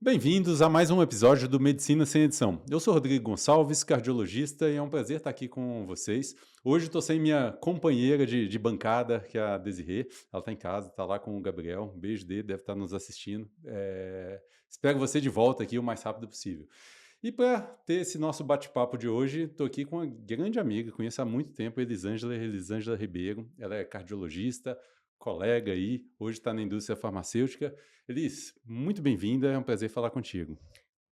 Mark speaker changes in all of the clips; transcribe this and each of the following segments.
Speaker 1: Bem-vindos a mais um episódio do Medicina Sem Edição. Eu sou Rodrigo Gonçalves, cardiologista, e é um prazer estar aqui com vocês. Hoje estou sem minha companheira de bancada, que é a Desirê. Ela está em casa, está lá com o Gabriel. Um beijo dele, deve estar nos assistindo. Espero você de volta aqui o mais rápido possível. E para ter esse nosso bate-papo de hoje, estou aqui com uma grande amiga, conheço há muito tempo, Elisângela Ribeiro. Ela é cardiologista, colega aí, hoje está na indústria farmacêutica. Elis, muito bem-vinda, é um prazer falar contigo.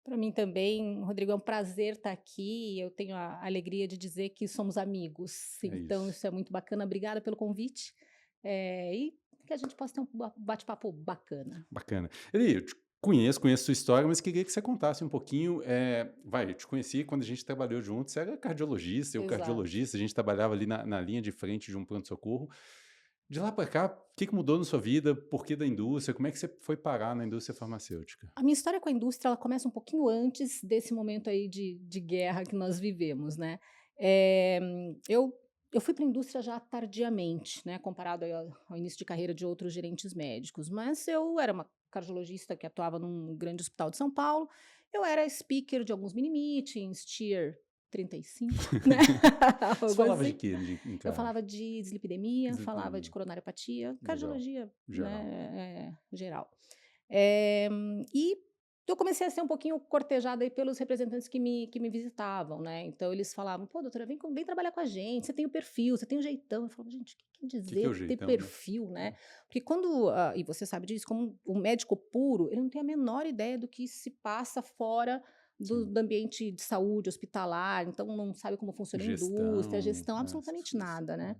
Speaker 2: Para mim também, Rodrigo, é um prazer estar aqui. Eu tenho a alegria de dizer que somos amigos,
Speaker 1: É
Speaker 2: então
Speaker 1: isso,
Speaker 2: isso é muito bacana. Obrigada pelo convite, e que a gente possa ter um bate-papo bacana.
Speaker 1: bacana. Eli, eu te conheço sua história, mas queria que você contasse um pouquinho. Eu te conheci quando a gente trabalhou juntos, você era cardiologista, eu
Speaker 2: Exato.
Speaker 1: cardiologista, a gente trabalhava ali na linha de frente de um pronto-socorro. De lá para cá, o que mudou na sua vida? Por que da indústria? Como é que você foi parar na indústria farmacêutica?
Speaker 2: A minha história com a indústria, ela começa um pouquinho antes desse momento aí de guerra que nós vivemos, né. Eh, eu eu fui para a indústria já tardiamente, né, comparado aí ao início de carreira de outros gerentes médicos, mas eu era uma cardiologista que atuava num grande hospital de São Paulo, eu era speaker de alguns mini meetings, Tier 35, né,
Speaker 1: Você
Speaker 2: algo
Speaker 1: falava de
Speaker 2: assim.
Speaker 1: quê em
Speaker 2: Eu
Speaker 1: carro?
Speaker 2: falava de dislipidemia, falava de
Speaker 1: Deslipidemia.
Speaker 2: coronariopatia,
Speaker 1: Legal.
Speaker 2: cardiologia,
Speaker 1: Geral.
Speaker 2: né, geral. Eh, e eu comecei a ser um pouquinho cortejada aí pelos representantes que me visitavam, né, então eles falavam: "Pô, doutora, vem trabalhar com a gente, você tem o perfil, você tem o jeitão". Eu falava: "Gente, o que quer
Speaker 1: Que é o
Speaker 2: dizer ter
Speaker 1: jeitão, né?
Speaker 2: perfil, né?".
Speaker 1: É.
Speaker 2: Porque e você sabe disso, como o médico puro, ele não tem a menor ideia do que se passa fora do
Speaker 1: Sim.
Speaker 2: do ambiente de saúde hospitalar, então não sabe como funciona a indústria, a
Speaker 1: Gestão,
Speaker 2: gestão,
Speaker 1: essas
Speaker 2: absolutamente
Speaker 1: coisas.
Speaker 2: nada, né.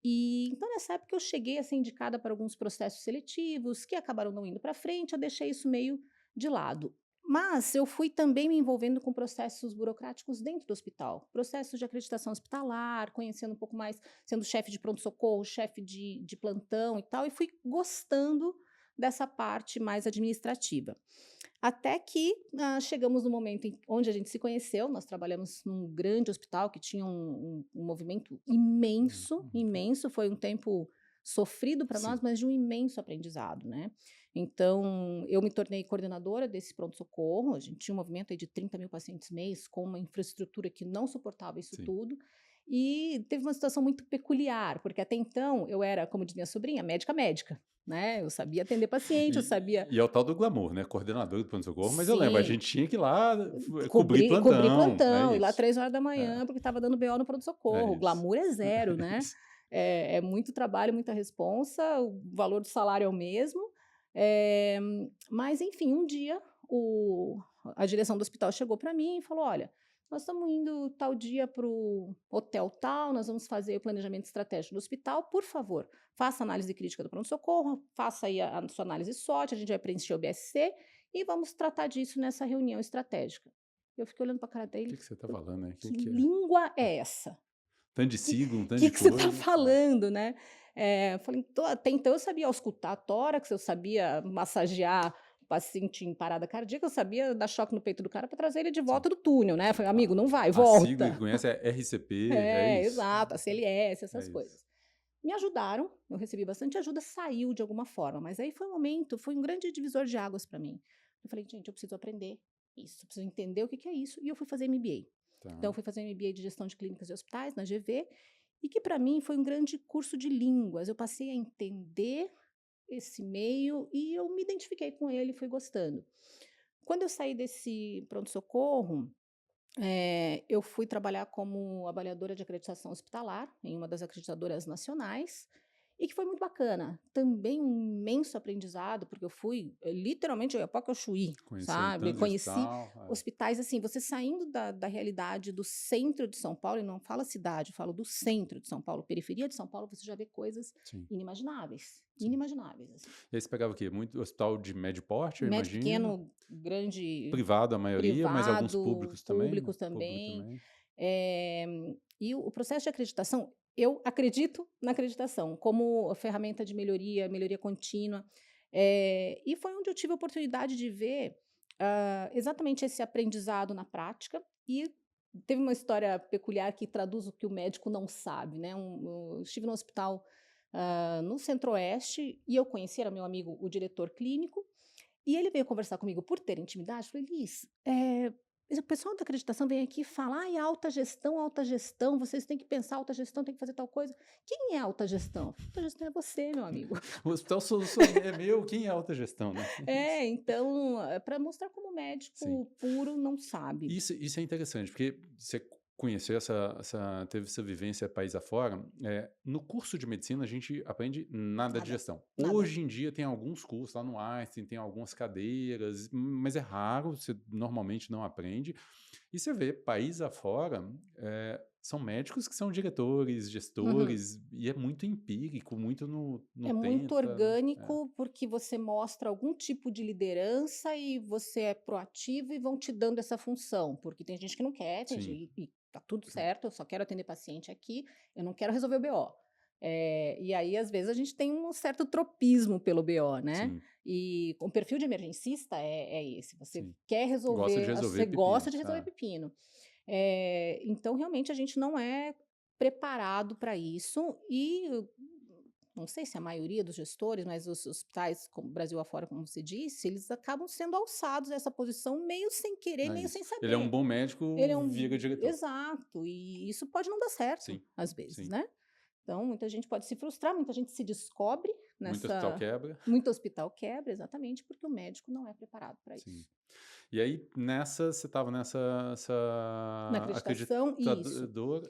Speaker 2: E então nessa época eu cheguei a ser indicada para alguns processos seletivos que acabaram não indo para frente, eu deixei isso meio de lado. Mas eu fui também me envolvendo com processos burocráticos dentro do hospital, processos de acreditação hospitalar, conhecendo um pouco mais, sendo chefe de pronto-socorro, chefe de plantão e tal, e fui gostando dessa parte mais administrativa. Até que, chegamos no momento onde a gente se conheceu, nós trabalhamos num grande hospital que tinha um movimento imenso,
Speaker 1: Uhum.
Speaker 2: imenso, foi um tempo sofrido para nós,
Speaker 1: Sim.
Speaker 2: mas de um imenso aprendizado, né. Então, eu me tornei coordenadora desse pronto-socorro, a gente tinha um movimento aí de 30.000 pacientes mês, com uma infraestrutura que não suportava isso
Speaker 1: Sim.
Speaker 2: tudo, e teve uma situação muito peculiar, porque até então eu era, como diz minha sobrinha, médica médica, né, eu sabia atender paciente, eu sabia.
Speaker 1: E é o tal do glamour, né, coordenador do pronto-socorro, mas eu lembro, a
Speaker 2: Sim.
Speaker 1: gente tinha que ir lá cobrir
Speaker 2: Cobrir
Speaker 1: plantão, é
Speaker 2: plantão, ir lá
Speaker 1: isso.
Speaker 2: 3 horas da manhã
Speaker 1: É,
Speaker 2: porque estava dando BO no
Speaker 1: é
Speaker 2: pronto-socorro,
Speaker 1: isso.
Speaker 2: glamour é zero,
Speaker 1: É
Speaker 2: né,
Speaker 1: isso.
Speaker 2: é muito trabalho, muita responsa, o valor do salário é o mesmo, mas enfim, um dia o a direção do hospital chegou para mim e falou: "Olha, nós estamos indo tal dia para o hotel tal, nós vamos fazer o planejamento estratégico do hospital, por favor, faça análise crítica do pronto-socorro, faça aí a sua análise SWOT, a gente vai preencher o BSC e vamos tratar disso nessa reunião estratégica". Eu fiquei olhando para a cara
Speaker 1: O que
Speaker 2: dele,
Speaker 1: que você tá
Speaker 2: falei:
Speaker 1: falando, né,
Speaker 2: "Que
Speaker 1: que é?
Speaker 2: língua é essa?
Speaker 1: Tanto de
Speaker 2: Que
Speaker 1: sigla, um tanto
Speaker 2: que
Speaker 1: de
Speaker 2: que você está
Speaker 1: coisa.
Speaker 2: falando, né?". Eu falei: Até então eu sabia auscultar tórax, eu sabia massagear o paciente em parada cardíaca, eu sabia dar choque no peito do cara para trazer ele de
Speaker 1: Sim.
Speaker 2: volta do túnel, né". Eu falei: "Amigo, não vai,
Speaker 1: A sigla que
Speaker 2: volta".
Speaker 1: conhece é RCP, é
Speaker 2: É,
Speaker 1: isso.
Speaker 2: exato, a CLS,
Speaker 1: É
Speaker 2: essas
Speaker 1: isso.
Speaker 2: coisas. Me ajudaram, eu recebi bastante ajuda, saiu de alguma forma, mas aí foi um grande divisor de águas para mim. Eu falei: "Gente, eu preciso aprender isso, eu preciso entender o que que é isso", e eu fui fazer MBA. Então eu
Speaker 1: Tá.
Speaker 2: fui fazer MBA de gestão de clínicas e hospitais na GV, e que para mim foi um grande curso de línguas, eu passei a entender esse meio e eu me identifiquei com ele e fui gostando. Quando eu saí desse pronto-socorro, eu fui trabalhar como avaliadora de acreditação hospitalar em uma das acreditadoras nacionais, e que foi muito bacana. Também um imenso aprendizado, porque eu fui, literalmente a Iapoca ao Chuí,
Speaker 1: Conheceu
Speaker 2: sabe.
Speaker 1: tanto de
Speaker 2: Conheci
Speaker 1: hospital,
Speaker 2: hospitais, assim, você saindo da realidade do centro de São Paulo, e não falo cidade, eu falo do centro de São Paulo, periferia de São Paulo, você já vê coisas
Speaker 1: sim,
Speaker 2: inimagináveis,
Speaker 1: sim.
Speaker 2: inimagináveis, assim.
Speaker 1: E aí você pegava o quê? Muito hospital de médio porte, eu
Speaker 2: Médio,
Speaker 1: imagino,
Speaker 2: pequeno, grande,
Speaker 1: privado a maioria, mas alguns
Speaker 2: privado,
Speaker 1: públicos também, né?
Speaker 2: públicos
Speaker 1: Público
Speaker 2: também.
Speaker 1: também.
Speaker 2: Eh, e o processo de acreditação, eu acredito na acreditação como ferramenta de melhoria, melhoria contínua, e foi onde eu tive a oportunidade de ver, exatamente esse aprendizado na prática, e teve uma história peculiar que traduz o que o médico não sabe, né, eu estive no hospital, no centro-oeste, e eu conheci, era meu amigo o diretor clínico, E ele veio conversar comigo por ter intimidade, eu falei: "Liz, o pessoal da acreditação vem aqui falar: "Ai, alta gestão, vocês têm que pensar alta gestão, tem que fazer tal coisa". Quem é alta gestão? Alta gestão é você, meu amigo.
Speaker 1: O hospital é meu, quem é alta gestão, né?
Speaker 2: É, então, para mostrar como o
Speaker 1: Sim.
Speaker 2: médico puro não sabe.
Speaker 1: Isso é interessante, porque você conheceu teve essa vivência país afora. No curso de medicina, a gente aprende nada de
Speaker 2: Nada,
Speaker 1: gestão.
Speaker 2: nada.
Speaker 1: Hoje em dia tem alguns cursos lá no Einstein, tem algumas cadeiras, mas é raro, você normalmente não aprende. E você vê, país afora, são médicos que são diretores,
Speaker 2: Uhum.
Speaker 1: gestores, e é muito empírico, muito no
Speaker 2: É muito
Speaker 1: tenta, né?
Speaker 2: orgânico, porque você mostra algum tipo de liderança e você é proativo e vão te dando essa função, porque tem gente que não quer, tem
Speaker 1: Sim,
Speaker 2: gente e tá tudo
Speaker 1: sim,
Speaker 2: certo, eu só quero atender paciente aqui, eu não quero resolver o BO. E aí, às vezes, a gente tem um certo tropismo pelo BO, né.
Speaker 1: sim,
Speaker 2: E o perfil de emergencista é esse, você
Speaker 1: sim.
Speaker 2: quer
Speaker 1: Gosta de
Speaker 2: resolver,
Speaker 1: resolver
Speaker 2: você gosta
Speaker 1: pepino.
Speaker 2: de resolver
Speaker 1: É.
Speaker 2: pepino. Então, realmente, a gente não é preparado para isso e não sei se a maioria dos gestores, mas os hospitais, como Brasil afora, como você disse, eles acabam sendo alçados a essa posição meio sem querer,
Speaker 1: É
Speaker 2: meio
Speaker 1: isso.
Speaker 2: sem
Speaker 1: Ele é um
Speaker 2: saber.
Speaker 1: bom
Speaker 2: Ele
Speaker 1: médico,
Speaker 2: é
Speaker 1: vira
Speaker 2: um
Speaker 1: diretor.
Speaker 2: exato, e isso pode não dar certo,
Speaker 1: Sim,
Speaker 2: às vezes,
Speaker 1: sim.
Speaker 2: né. Então, muita gente pode se frustrar, muita gente se descobre
Speaker 1: Muito hospital
Speaker 2: nessa
Speaker 1: quebra.
Speaker 2: muito hospital quebra, exatamente, porque o médico não é preparado para
Speaker 1: Sim.
Speaker 2: isso.
Speaker 1: E aí, você estava nessa
Speaker 2: Na acreditação, isso.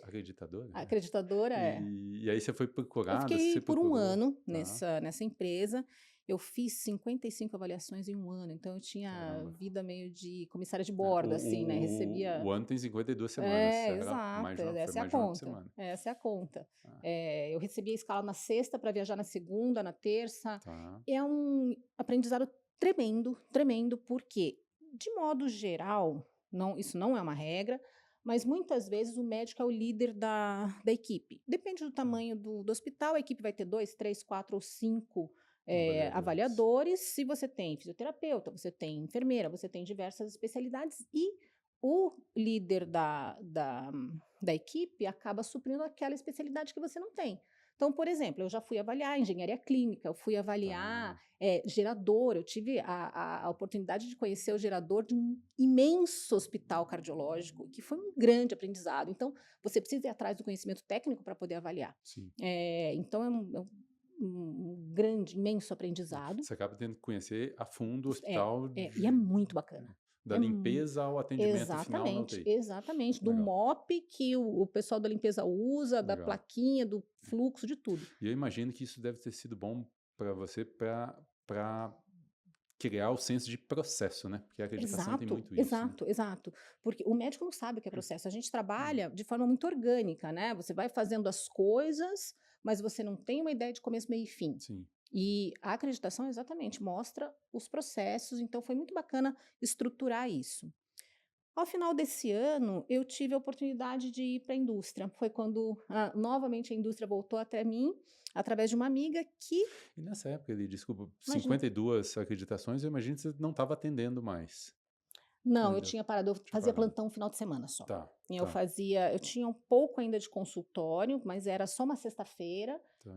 Speaker 1: acreditadora?
Speaker 2: A acreditadora é.
Speaker 1: E aí você foi
Speaker 2: Eu
Speaker 1: procurada,
Speaker 2: fiquei
Speaker 1: você
Speaker 2: por um
Speaker 1: procurou?
Speaker 2: ano
Speaker 1: Tá,
Speaker 2: nessa empresa, eu fiz 55 avaliações em um ano, então eu tinha
Speaker 1: caramba.
Speaker 2: vida meio de comissária de
Speaker 1: É,
Speaker 2: bordo, assim, né, recebia
Speaker 1: o ano tem 52 semanas, era
Speaker 2: exato,
Speaker 1: foi
Speaker 2: essa é a
Speaker 1: mais de uma por
Speaker 2: conta,
Speaker 1: semana.
Speaker 2: essa é a conta.
Speaker 1: Ah,
Speaker 2: Eu recebia escala na sexta para viajar na segunda, na terça.
Speaker 1: tá,
Speaker 2: É um aprendizado tremendo, tremendo, porque, de modo geral, não isso não é uma regra, mas muitas vezes o médico é o líder da equipe. Depende do
Speaker 1: tá.
Speaker 2: tamanho do hospital, a equipe vai ter 2, 3, 4 ou 5
Speaker 1: Avaliadores.
Speaker 2: avaliadores. Se você tem fisioterapeuta, você tem enfermeira, você tem diversas especialidades e o líder da equipe acaba suprindo aquela especialidade que você não tem. Então, por exemplo, eu já fui avaliar engenharia clínica, eu fui avaliar
Speaker 1: Tá,
Speaker 2: gerador, eu tive a oportunidade de conhecer o gerador de um imenso hospital cardiológico, que foi um grande aprendizado. Então, você precisa ir atrás do conhecimento técnico para poder avaliar.
Speaker 1: sim.
Speaker 2: Então, é um grande, imenso aprendizado.
Speaker 1: Você acaba tendo que conhecer a fundo o hospital
Speaker 2: E é muito bacana.
Speaker 1: da
Speaker 2: É mu
Speaker 1: limpeza ao atendimento final na
Speaker 2: Exatamente,
Speaker 1: UTI.
Speaker 2: exatamente, do
Speaker 1: Legal,
Speaker 2: mop que o pessoal da limpeza usa, da
Speaker 1: legal.
Speaker 2: plaquinha, do fluxo, de tudo.
Speaker 1: E eu imagino que isso deve ter sido bom para você para criar o senso de processo, né, porque a acreditação tem
Speaker 2: Exato,
Speaker 1: muito isso, né.
Speaker 2: exato, exato. Porque o médico não sabe o que é processo. A gente
Speaker 1: Hum,
Speaker 2: trabalha de forma muito orgânica, né? Você vai fazendo as coisas, mas você não tem uma ideia de começo, meio e fim.
Speaker 1: sim,
Speaker 2: E a acreditação exatamente mostra os processos, então foi muito bacana estruturar isso. Ao final desse ano, eu tive a oportunidade de ir para a indústria. Foi quando novamente a indústria voltou até mim, através de uma amiga que,
Speaker 1: e nessa época ali, desculpa,
Speaker 2: imagina,
Speaker 1: 52 acreditações, eu imagino que você não estava atendendo mais. Ou
Speaker 2: não, eu
Speaker 1: ainda
Speaker 2: tinha parado, eu
Speaker 1: tinha
Speaker 2: fazia
Speaker 1: parado?
Speaker 2: plantão um final de semana só.
Speaker 1: Tá,
Speaker 2: E
Speaker 1: tá,
Speaker 2: eu tinha um pouco ainda de consultório, mas era só uma sexta-feira,
Speaker 1: tá,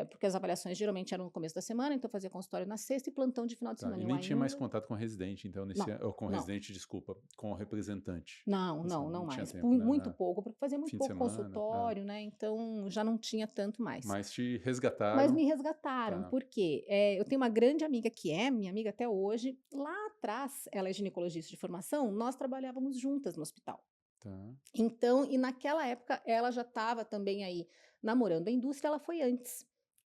Speaker 2: porque as avaliações geralmente eram no começo da semana, então eu fazia consultório na sexta e plantão de final de
Speaker 1: tá.
Speaker 2: semana.
Speaker 1: E
Speaker 2: Eu
Speaker 1: nem tinha mais
Speaker 2: ainda
Speaker 1: contato com o residente, então nesse
Speaker 2: não,
Speaker 1: an ou com o
Speaker 2: não,
Speaker 1: residente, desculpa, com o representante
Speaker 2: não,
Speaker 1: nesse
Speaker 2: não,
Speaker 1: ano,
Speaker 2: não
Speaker 1: não tinha
Speaker 2: mais.
Speaker 1: tempo, né,
Speaker 2: Muito pouco, porque fazia muito
Speaker 1: fim de
Speaker 2: pouco
Speaker 1: semana,
Speaker 2: consultório, né? Então já não tinha tanto mais.
Speaker 1: mas te
Speaker 2: Mas
Speaker 1: resgataram,
Speaker 2: me resgataram,
Speaker 1: tá,
Speaker 2: porque eu tenho uma grande amiga que é minha amiga até hoje. Lá atrás, ela é ginecologista de formação, nós trabalhávamos juntas no hospital.
Speaker 1: tá,
Speaker 2: Então, e naquela época ela já estava também aí namorando a indústria, ela foi antes.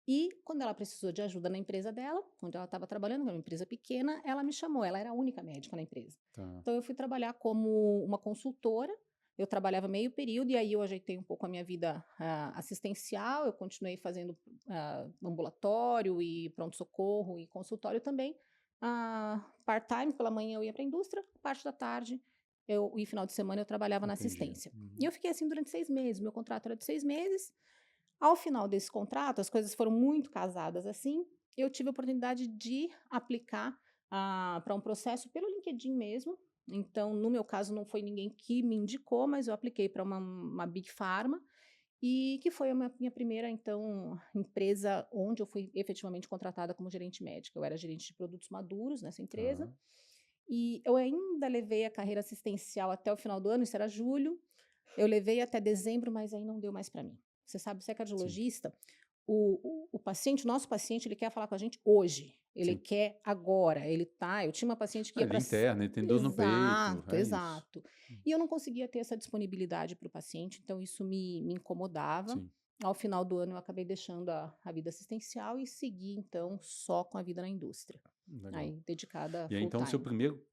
Speaker 2: E quando ela precisou de ajuda na empresa dela, onde ela estava trabalhando, que era uma empresa pequena, ela me chamou, ela era a única médica na empresa.
Speaker 1: tá,
Speaker 2: Então eu fui trabalhar como uma consultora, eu trabalhava meio período e aí eu ajeitei um pouco a minha vida assistencial, eu continuei fazendo ambulatório e pronto-socorro e consultório também. Part-time, pela manhã eu ia para a indústria, parte da tarde e final de semana eu trabalhava na
Speaker 1: entendi.
Speaker 2: assistência. E
Speaker 1: Uhum.
Speaker 2: eu fiquei assim durante 6 meses, meu contrato era de 6 meses. Ao final desse contrato, as coisas foram muito casadas assim, eu tive a oportunidade de aplicar para um processo pelo LinkedIn mesmo. Então, no meu caso, não foi ninguém que me indicou, mas eu apliquei para uma Big Pharma e que foi a minha primeira, então, empresa onde eu fui efetivamente contratada como gerente médica. Eu era gerente de produtos maduros nessa empresa,
Speaker 1: Tá.
Speaker 2: e eu ainda levei a carreira assistencial até o final do ano, isso era julho, eu levei até dezembro, mas aí não deu mais para mim. Você sabe, você é
Speaker 1: Sim,
Speaker 2: cardiologista, o paciente, o nosso paciente, ele quer falar com a gente hoje, ele
Speaker 1: sim.
Speaker 2: quer agora, eu tinha uma paciente que
Speaker 1: Ah,
Speaker 2: ia
Speaker 1: ele
Speaker 2: para
Speaker 1: interna, ele tem dor no peito,
Speaker 2: exato,
Speaker 1: é isso.
Speaker 2: exato. E eu não conseguia ter essa disponibilidade para o paciente, então isso me incomodava.
Speaker 1: Sim,
Speaker 2: Ao final do ano eu acabei deixando a vida assistencial e segui então só com a vida na indústria,
Speaker 1: legal.
Speaker 2: aí dedicada
Speaker 1: E aí,
Speaker 2: full
Speaker 1: então, seu
Speaker 2: time.
Speaker 1: primeiro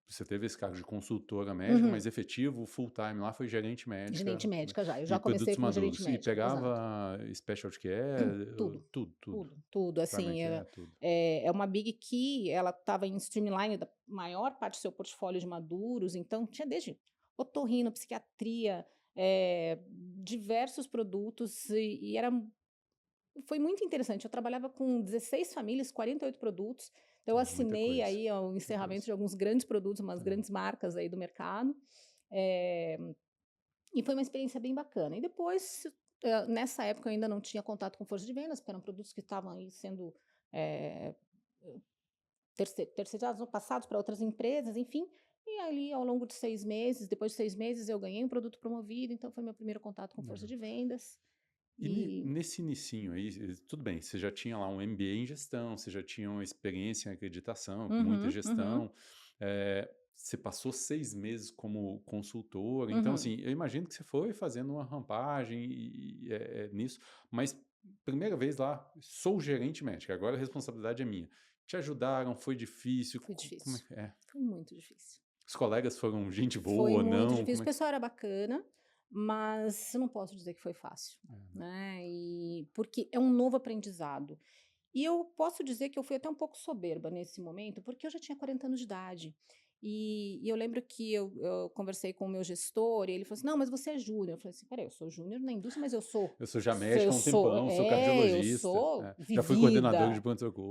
Speaker 1: você teve esse cargo de consultora médica,
Speaker 2: Uhum.
Speaker 1: mas efetivo, full time lá foi gerente
Speaker 2: Gerente
Speaker 1: médica, né,
Speaker 2: médica já, eu
Speaker 1: de
Speaker 2: já comecei
Speaker 1: produtos
Speaker 2: como gerente
Speaker 1: maduros. E
Speaker 2: médica, exato.
Speaker 1: pegava specialty care,
Speaker 2: Tudo,
Speaker 1: tudo, tudo.
Speaker 2: tudo,
Speaker 1: Primary
Speaker 2: assim,
Speaker 1: care, tudo.
Speaker 2: é uma Big Key, ela estava em streamline da maior parte do seu portfólio de maduros, então tinha desde otorrino, psiquiatria, diversos produtos e era foi muito interessante, eu trabalhava com 16 famílias, 48 produtos, então eu
Speaker 1: Ah, muita
Speaker 2: assinei
Speaker 1: coisa,
Speaker 2: aí o
Speaker 1: muita
Speaker 2: encerramento
Speaker 1: coisa.
Speaker 2: de alguns grandes produtos, umas
Speaker 1: É,
Speaker 2: grandes marcas aí do mercado, eh e foi uma experiência bem bacana. E depois, nessa época eu ainda não tinha contato com força de vendas, porque eram produtos que estavam aí sendo, eh, terceirizados ou passados para outras empresas, enfim. E ali ao longo de 6 meses, depois de 6 meses eu ganhei um produto promovido, então foi meu primeiro contato com força
Speaker 1: legal.
Speaker 2: de vendas.
Speaker 1: E
Speaker 2: E
Speaker 1: nesse inicinho aí, tudo bem, você já tinha lá um MBA em gestão, você já tinha uma experiência em acreditação, com muita
Speaker 2: uhum, uhum,
Speaker 1: gestão, você passou 6 meses como consultora, então
Speaker 2: uhum.
Speaker 1: assim, eu imagino que você foi fazendo uma rampagem nisso, mas primeira vez lá, sou gerente médico, agora a responsabilidade é minha. Te ajudaram, foi difícil,
Speaker 2: Foi
Speaker 1: como é
Speaker 2: difícil,
Speaker 1: que é?
Speaker 2: foi muito difícil.
Speaker 1: Os colegas foram gente
Speaker 2: Foi
Speaker 1: boa,
Speaker 2: muito
Speaker 1: não?
Speaker 2: difícil.
Speaker 1: Como
Speaker 2: O
Speaker 1: é que
Speaker 2: pessoal era bacana, mas eu não posso dizer que foi fácil,
Speaker 1: é, né?
Speaker 2: né, porque é um novo aprendizado. E eu posso dizer que eu fui até um pouco soberba nesse momento, porque eu já tinha 40 anos de idade. E eu lembro que eu conversei com o meu gestor e ele falou assim: "Não, mas você é júnior". Eu falei assim: "Espera eu sou júnior na indústria, mas
Speaker 1: Eu sou já médico
Speaker 2: eu
Speaker 1: há um
Speaker 2: sou
Speaker 1: tempão, sou cardiologista,
Speaker 2: eu sou
Speaker 1: já fui coordenador de
Speaker 2: vivida".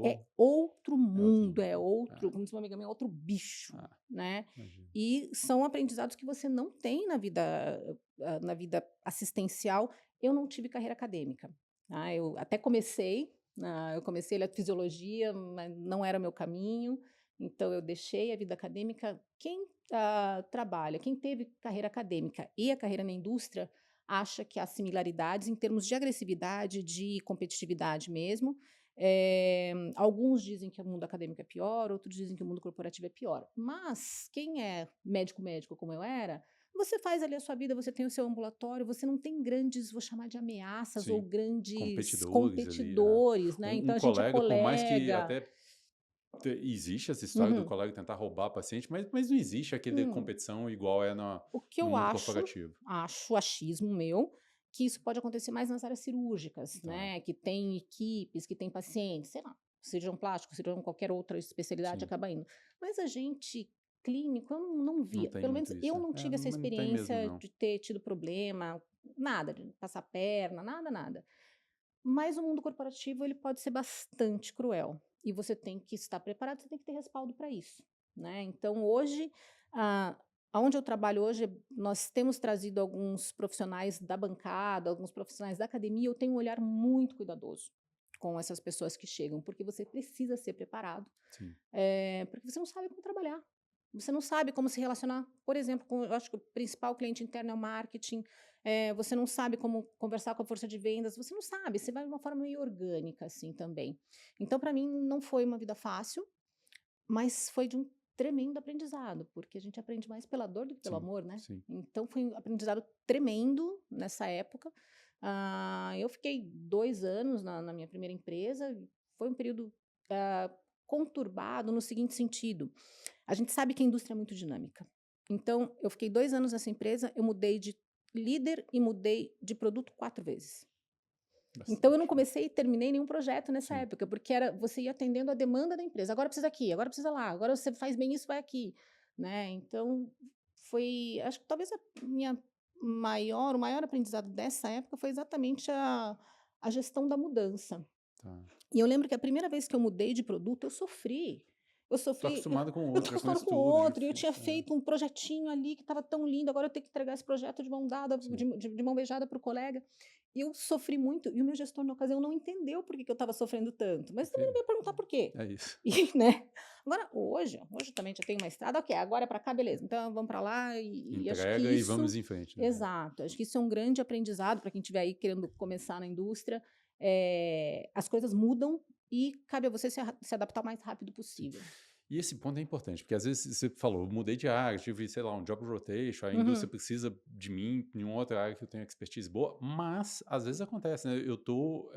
Speaker 2: É
Speaker 1: pronto-socorro,
Speaker 2: outro
Speaker 1: é outro
Speaker 2: mundo, é
Speaker 1: mundo.
Speaker 2: outro, como diz uma amiga minha, é outro bicho,
Speaker 1: Ah,
Speaker 2: né.
Speaker 1: imagino.
Speaker 2: E são aprendizados que você não tem na vida assistencial. Eu não tive carreira acadêmica, tá, eu até comecei, eu comecei eletrofisiologia, mas não era meu caminho, então eu deixei a vida acadêmica. Quem, trabalha, quem teve carreira acadêmica e a carreira na indústria, acha que há similaridades em termos de agressividade, de competitividade mesmo. Alguns dizem que o mundo acadêmico é pior, outros dizem que o mundo corporativo é pior. Mas quem é médico como eu era, você faz ali a sua vida, você tem o seu ambulatório, você não tem grandes, vou chamar de ameaças ou
Speaker 1: Sim,
Speaker 2: grandes
Speaker 1: competidores ali,
Speaker 2: competidores, né?
Speaker 1: um
Speaker 2: Então a gente é
Speaker 1: colega, por mais que
Speaker 2: colega.
Speaker 1: até existe essa história do
Speaker 2: Uhum.
Speaker 1: colega tentar roubar paciente, mas não existe aquele
Speaker 2: Hum.
Speaker 1: competição igual é
Speaker 2: O que
Speaker 1: no
Speaker 2: eu
Speaker 1: mundo
Speaker 2: acho,
Speaker 1: corporativo.
Speaker 2: achismo meu, que isso pode acontecer mais nas áreas cirúrgicas,
Speaker 1: Tá,
Speaker 2: né, que tem equipes, que tem pacientes, sei lá, cirurgião plástico, cirurgião qualquer outra especialidade
Speaker 1: sim,
Speaker 2: acaba indo. Mas a gente clínico, eu não
Speaker 1: não
Speaker 2: via,
Speaker 1: tem
Speaker 2: pelo menos
Speaker 1: muito isso,
Speaker 2: eu
Speaker 1: né.
Speaker 2: não tive essa
Speaker 1: Mas não tem mesmo
Speaker 2: experiência
Speaker 1: não.
Speaker 2: de ter tido problema, nada, de passar perna, nada, nada. Mas o mundo corporativo, ele pode ser bastante cruel, e você tem que estar preparado, você tem que ter respaldo para isso, né. Então hoje, ah, aonde eu trabalho hoje, nós temos trazido alguns profissionais da bancada, alguns profissionais da academia, eu tenho um olhar muito cuidadoso com essas pessoas que chegam, porque você precisa ser preparado,
Speaker 1: Sim,
Speaker 2: porque você não sabe como trabalhar. Você não sabe como se relacionar, por exemplo, com eu acho que o principal cliente interno é o marketing, você não sabe como conversar com a força de vendas, você não sabe, você vai de uma forma meio orgânica, assim, também. Então, para mim, não foi uma vida fácil, mas foi de um tremendo aprendizado, porque a gente aprende mais pela dor do que pelo
Speaker 1: sim,
Speaker 2: amor, né.
Speaker 1: sim.
Speaker 2: Então foi um aprendizado tremendo nessa época. Eu fiquei 2 anos na minha primeira empresa, foi um período, conturbado no seguinte sentido: a gente sabe que a indústria é muito dinâmica. Então eu fiquei 2 anos nessa empresa, eu mudei de líder e mudei de produto 4 vezes. Então eu não
Speaker 1: Bastante, né.
Speaker 2: comecei e terminei nenhum projeto nessa
Speaker 1: Sim,
Speaker 2: época, porque era você ia atendendo a demanda da empresa, agora precisa aqui, agora precisa lá, agora você faz bem isso, vai aqui, né. Então foi, acho que talvez o maior aprendizado dessa época foi exatamente a gestão da mudança.
Speaker 1: tá.
Speaker 2: E eu lembro que a primeira vez que eu mudei de produto, eu sofri. eu
Speaker 1: Tô
Speaker 2: sofri,
Speaker 1: acostumado com o
Speaker 2: eu
Speaker 1: outro,
Speaker 2: tô
Speaker 1: já
Speaker 2: acostumada
Speaker 1: conheço
Speaker 2: com o
Speaker 1: tudo, já
Speaker 2: outro, e eu tinha
Speaker 1: fiz. É,
Speaker 2: feito um projetinho ali que estava tão lindo, agora eu tenho que entregar esse projeto de mão dada,
Speaker 1: sim,
Speaker 2: de mão beijada para o colega. E eu sofri muito, e o meu gestor na ocasião não entendeu por que que eu estava sofrendo tanto, mas também não
Speaker 1: porque
Speaker 2: veio perguntar por quê.
Speaker 1: é isso.
Speaker 2: E, né, agora hoje também já tenho uma estrada, ok, agora é para cá, beleza, então vamos para lá, e acho que
Speaker 1: Entrega e
Speaker 2: isso,
Speaker 1: vamos em frente, né.
Speaker 2: exato, acho que isso é um grande aprendizado para quem estiver aí querendo começar na indústria, as coisas mudam e cabe a você se adaptar o mais rápido
Speaker 1: Sim.
Speaker 2: possível.
Speaker 1: E esse ponto é importante, porque às vezes você falou, mudei de área, tive, sei lá, um job rotation, a indústria
Speaker 2: Uhum.
Speaker 1: precisa de mim em uma outra área que eu tenho expertise boa, mas às vezes acontece, né? Eu tô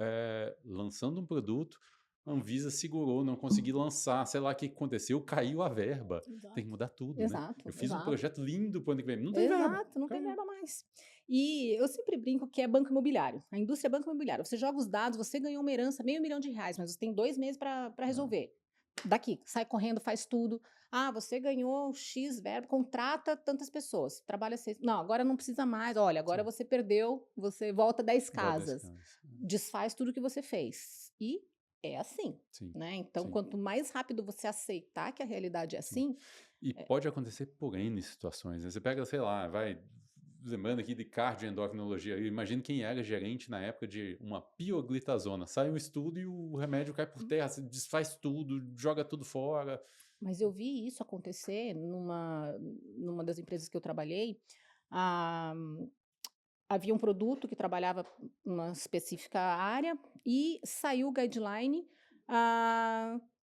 Speaker 1: lançando um produto, a Anvisa segurou, não consegui lançar, sei lá o que aconteceu, caiu a verba, tem que
Speaker 2: Exato.
Speaker 1: mudar tudo, né? Eu
Speaker 2: Exato,
Speaker 1: fiz um
Speaker 2: exato.
Speaker 1: projeto lindo para o ano que vem, não tem verba,
Speaker 2: Exato, não tem
Speaker 1: caiu.
Speaker 2: verba mais. E eu sempre brinco que é banco imobiliário. A indústria é banco imobiliário. Você joga os dados, você ganhou uma herança, R$ 500.000, mas você tem 2 meses para
Speaker 1: Ah,
Speaker 2: resolver. Daqui, sai correndo, faz tudo. Ah, você ganhou X verba, contrata tantas pessoas, trabalha 6. Não, agora não precisa mais. Olha, agora
Speaker 1: sim,
Speaker 2: você perdeu, você volta 10
Speaker 1: volta desse
Speaker 2: casas.
Speaker 1: caso.
Speaker 2: Desfaz tudo que você fez. E é assim,
Speaker 1: Sim,
Speaker 2: né? Então,
Speaker 1: sim,
Speaker 2: quanto mais rápido você aceitar que a realidade é
Speaker 1: sim.
Speaker 2: assim,
Speaker 1: E pode acontecer por N situações, né, você pega, sei lá, vai lembrando aqui de cardioendocrinologia, eu imagino quem era gerente na época de uma pioglitazona, sai um estudo e o remédio cai por terra, você desfaz tudo, joga tudo fora.
Speaker 2: mas eu vi isso acontecer numa das empresas que eu trabalhei. Ah, havia um produto que trabalhava numa específica área e saiu o guideline,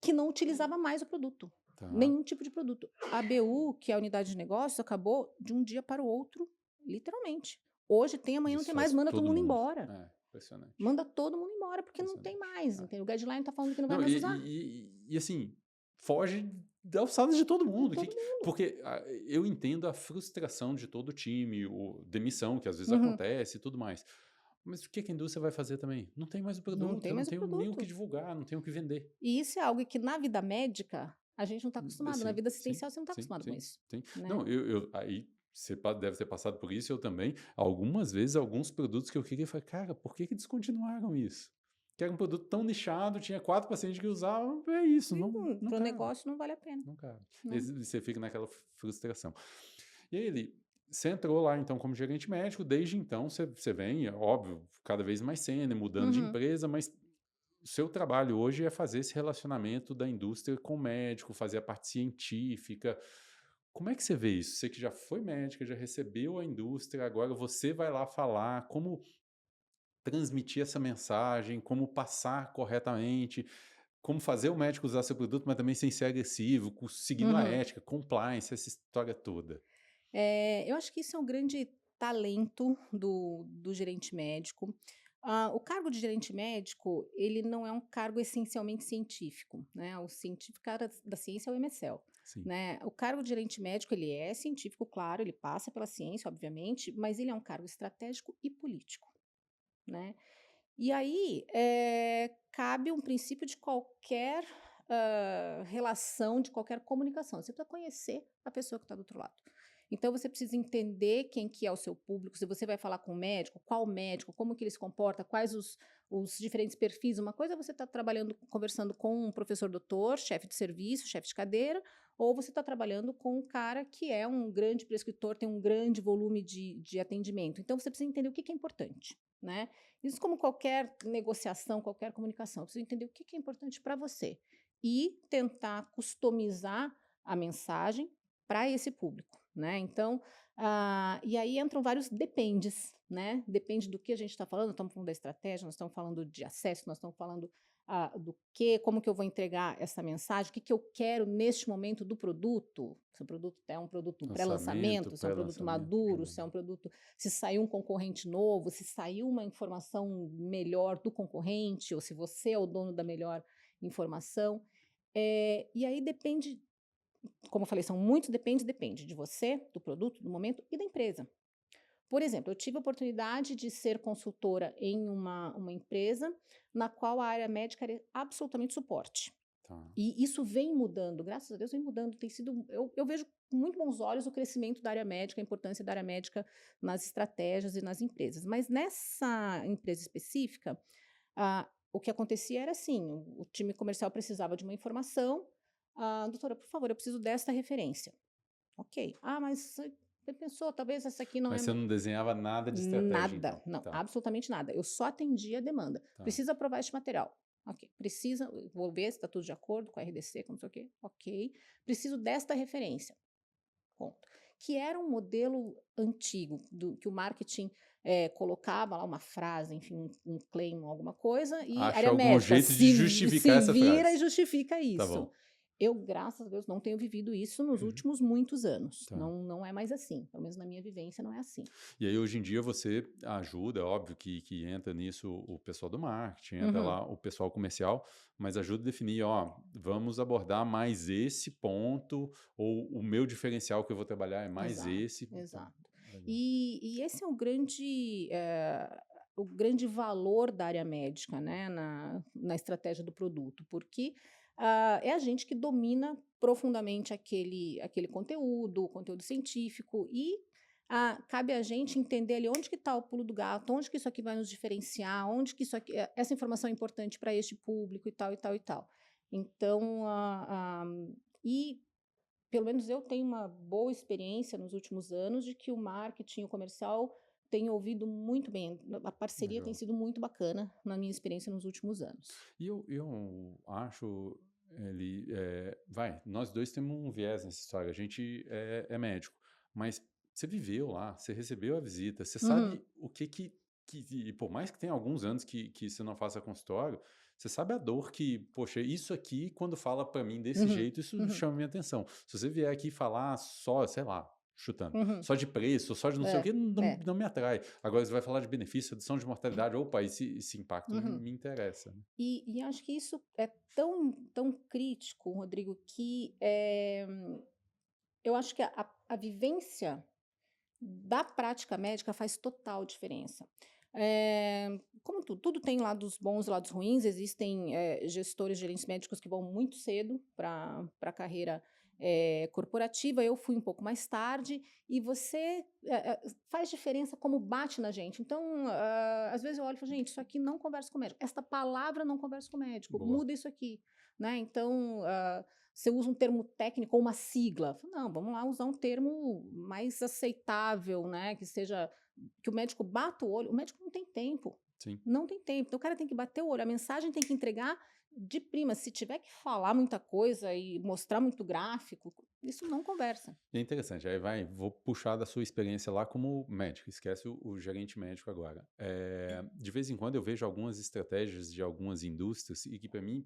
Speaker 2: que não utilizava mais o produto,
Speaker 1: Tá,
Speaker 2: nenhum tipo de produto. A BU, que é a unidade de negócios, acabou de um dia para o outro, literalmente. Hoje tem, amanhã não tem mais,
Speaker 1: desfaz
Speaker 2: manda todo
Speaker 1: todo
Speaker 2: mundo
Speaker 1: mundo.
Speaker 2: embora.
Speaker 1: É, impressionante,
Speaker 2: Manda todo mundo embora, porque não tem
Speaker 1: impressionante.
Speaker 2: mais,
Speaker 1: É.
Speaker 2: entendeu? O guideline está falando que não vai
Speaker 1: Não,
Speaker 2: mais usar.
Speaker 1: assim, foge da alçada de todo
Speaker 2: De
Speaker 1: mundo.
Speaker 2: todo mundo.
Speaker 1: Porque eu entendo a frustração de todo o time, demissão, que às vezes
Speaker 2: Uhum.
Speaker 1: acontece e tudo mais. Mas o que que a indústria vai fazer também? Não tem mais o
Speaker 2: Não
Speaker 1: produto,
Speaker 2: tem
Speaker 1: eu não
Speaker 2: mais o
Speaker 1: tenho nem o que
Speaker 2: produto.
Speaker 1: divulgar, não tenho o que vender.
Speaker 2: E isso é algo que na vida médica a gente não está acostumado, na
Speaker 1: Sim,
Speaker 2: vida
Speaker 1: sim,
Speaker 2: assistencial você não está
Speaker 1: sim,
Speaker 2: acostumado com
Speaker 1: sim,
Speaker 2: isso,
Speaker 1: sim.
Speaker 2: né.
Speaker 1: Não, aí você deve ter passado por isso, eu também. Algumas vezes, alguns produtos que eu queria, eu falei, cara, por que que descontinuaram isso? Que era um produto tão nichado, tinha 4 pacientes que usavam, é isso, não
Speaker 2: Para o
Speaker 1: cabe,
Speaker 2: negócio não vale a pena,
Speaker 1: não cabe. E
Speaker 2: né.
Speaker 1: você fica naquela frustração. E aí, você entrou lá então como gerente médico, desde então você vem, é óbvio, cada vez mais sênior, mudando de
Speaker 2: Uhum.
Speaker 1: empresa, mas o seu trabalho hoje é fazer esse relacionamento da indústria com o médico, fazer a parte científica. Como é que você vê isso? Você que já foi médica, já recebeu a indústria, agora você vai lá falar como transmitir essa mensagem, como passar corretamente, como fazer o médico usar seu produto, mas também sem ser agressivo, seguindo a
Speaker 2: Uhum.
Speaker 1: ética, compliance, essa história toda.
Speaker 2: Eu acho que isso é um grande talento do gerente médico. O cargo de gerente médico, ele não é um cargo essencialmente científico, né, o científico cara da ciência é o MSL,
Speaker 1: Sim.
Speaker 2: né. O cargo de gerente médico, ele é científico, claro, ele passa pela ciência, obviamente, mas ele é um cargo estratégico e político, né. E aí, cabe um princípio de qualquer, relação, de qualquer comunicação. Você precisa conhecer a pessoa que está do outro lado. Então você precisa entender quem que é o seu público, se você vai falar com o médico, qual médico, como que ele se comporta, quais os diferentes perfis. Uma coisa é você estar trabalhando, conversando com um professor doutor, chefe de serviço, chefe de cadeira, ou você está trabalhando com um cara que é um grande prescritor, tem um grande volume de atendimento. Então você precisa entender o que que é importante, né? Isso como qualquer negociação, qualquer comunicação, precisa entender o que que é importante para você e tentar customizar a mensagem para esse público, né. Então, e aí entram vários dependes, né, depende do que a gente está falando, estamos falando da estratégia, nós estamos falando de acesso, nós estamos falando, como que eu vou entregar essa mensagem, o que que eu quero neste momento do produto, se o produto é um produto
Speaker 1: Lançamento,
Speaker 2: pré-lançamento, se é um produto
Speaker 1: pré-lançamento,
Speaker 2: maduro, se é um
Speaker 1: julgamento.
Speaker 2: produto, se saiu um concorrente novo, se saiu uma informação melhor do concorrente ou se você é o dono da melhor informação. E aí depende, como eu falei, são muitos depende de você, do produto, do momento e da empresa. Por exemplo, eu tive a oportunidade de ser consultora em uma empresa na qual a área médica era absolutamente suporte.
Speaker 1: Tá.
Speaker 2: E isso vem mudando, graças a Deus vem mudando, tem sido, eu vejo com muito bons olhos o crescimento da área médica, a importância da área médica nas estratégias e nas empresas. Mas nessa empresa específica, o que acontecia era assim, o time comercial precisava de uma informação, doutora, por favor, eu preciso desta referência. Ok. Ah, mas você pensou, talvez essa aqui não
Speaker 1: Mas
Speaker 2: é.
Speaker 1: você não desenhava nada de estratégia
Speaker 2: Nada,
Speaker 1: então?
Speaker 2: não,
Speaker 1: Tá,
Speaker 2: absolutamente nada. Eu só atendia a demanda.
Speaker 1: tá.
Speaker 2: Precisa aprovar este material. Ok. Precisa, vou ver se está tudo de acordo com a RDC, com não sei o quê. Ok. Preciso desta referência. Ponto. Que era um modelo antigo, que o marketing colocava lá uma frase, enfim, um claim, alguma coisa, e
Speaker 1: Acha
Speaker 2: área
Speaker 1: algum
Speaker 2: médica
Speaker 1: jeito de
Speaker 2: se
Speaker 1: justificar essa
Speaker 2: vira e
Speaker 1: frase.
Speaker 2: justifica
Speaker 1: Tá
Speaker 2: isso.
Speaker 1: bom.
Speaker 2: Eu, graças a Deus, não tenho vivido isso nos
Speaker 1: Uhum.
Speaker 2: últimos muitos anos.
Speaker 1: Tá.
Speaker 2: Não é mais assim. Pelo menos na minha vivência não é assim.
Speaker 1: E aí hoje em dia você ajuda, é óbvio que entra nisso o pessoal do marketing, entra
Speaker 2: Uhum.
Speaker 1: lá o pessoal comercial, mas ajuda a definir, ó, vamos abordar mais esse ponto, ou o meu diferencial que eu vou trabalhar é mais
Speaker 2: Exato,
Speaker 1: esse. Tá,
Speaker 2: exato.
Speaker 1: legal.
Speaker 2: E esse é o grande valor da área médica, né, na estratégia do produto, porque é a gente que domina profundamente aquele conteúdo, o conteúdo científico, e cabe a gente entender ali onde que está o pulo do gato, onde que isso aqui vai nos diferenciar, onde que essa informação é importante para este público e tal, e tal, e tal. Então, e pelo menos eu tenho uma boa experiência nos últimos anos de que o marketing, o comercial tem ouvido muito bem. A parceria tem
Speaker 1: Legal.
Speaker 2: sido muito bacana na minha experiência nos últimos anos.
Speaker 1: E eu acho, ele, vai, nós dois temos um viés nessa história, a gente é médico, mas você viveu lá, você recebeu a visita, você
Speaker 2: Uhum,
Speaker 1: sabe o e por mais que tenha alguns anos que você não faça consultório, você sabe a dor que, poxa, isso aqui, quando fala pra mim desse
Speaker 2: uhum,
Speaker 1: jeito, isso
Speaker 2: uhum,
Speaker 1: chama minha atenção. Se você vier aqui falar só, sei lá, chutando,
Speaker 2: uhum.
Speaker 1: só de preço, só de não sei o
Speaker 2: É,
Speaker 1: que,
Speaker 2: é.
Speaker 1: não me atrai. Agora você vai falar de benefício, redução de mortalidade, opa, esse impacto
Speaker 2: Uhum.
Speaker 1: me interessa, né?
Speaker 2: E acho que isso é tão crítico, Rodrigo, que eu acho que a vivência da prática médica faz total diferença. Como tudo tem lados bons e lados ruins, existem gestores, gerentes médicos que vão muito cedo para a carreira corporativa. Eu fui um pouco mais tarde e você faz diferença como bate na gente. Então, às vezes eu olho e falo, gente, isso aqui não conversa com o médico. Esta palavra não conversa com o médico.
Speaker 1: Boa.
Speaker 2: Muda isso aqui, né? Então, você usa um termo técnico ou uma sigla. Não, vamos lá usar um termo mais aceitável, né? Que o médico bata o olho. O médico não tem tempo.
Speaker 1: Sim.
Speaker 2: Não tem tempo. Então o cara tem que bater o olho. A mensagem tem que entregar de prima. Se tiver que falar muita coisa e mostrar muito gráfico, isso não conversa.
Speaker 1: E é interessante, aí vai, vou puxar da sua experiência lá como médico, esquece o gerente médico agora. De vez em quando eu vejo algumas estratégias de algumas indústrias e que para mim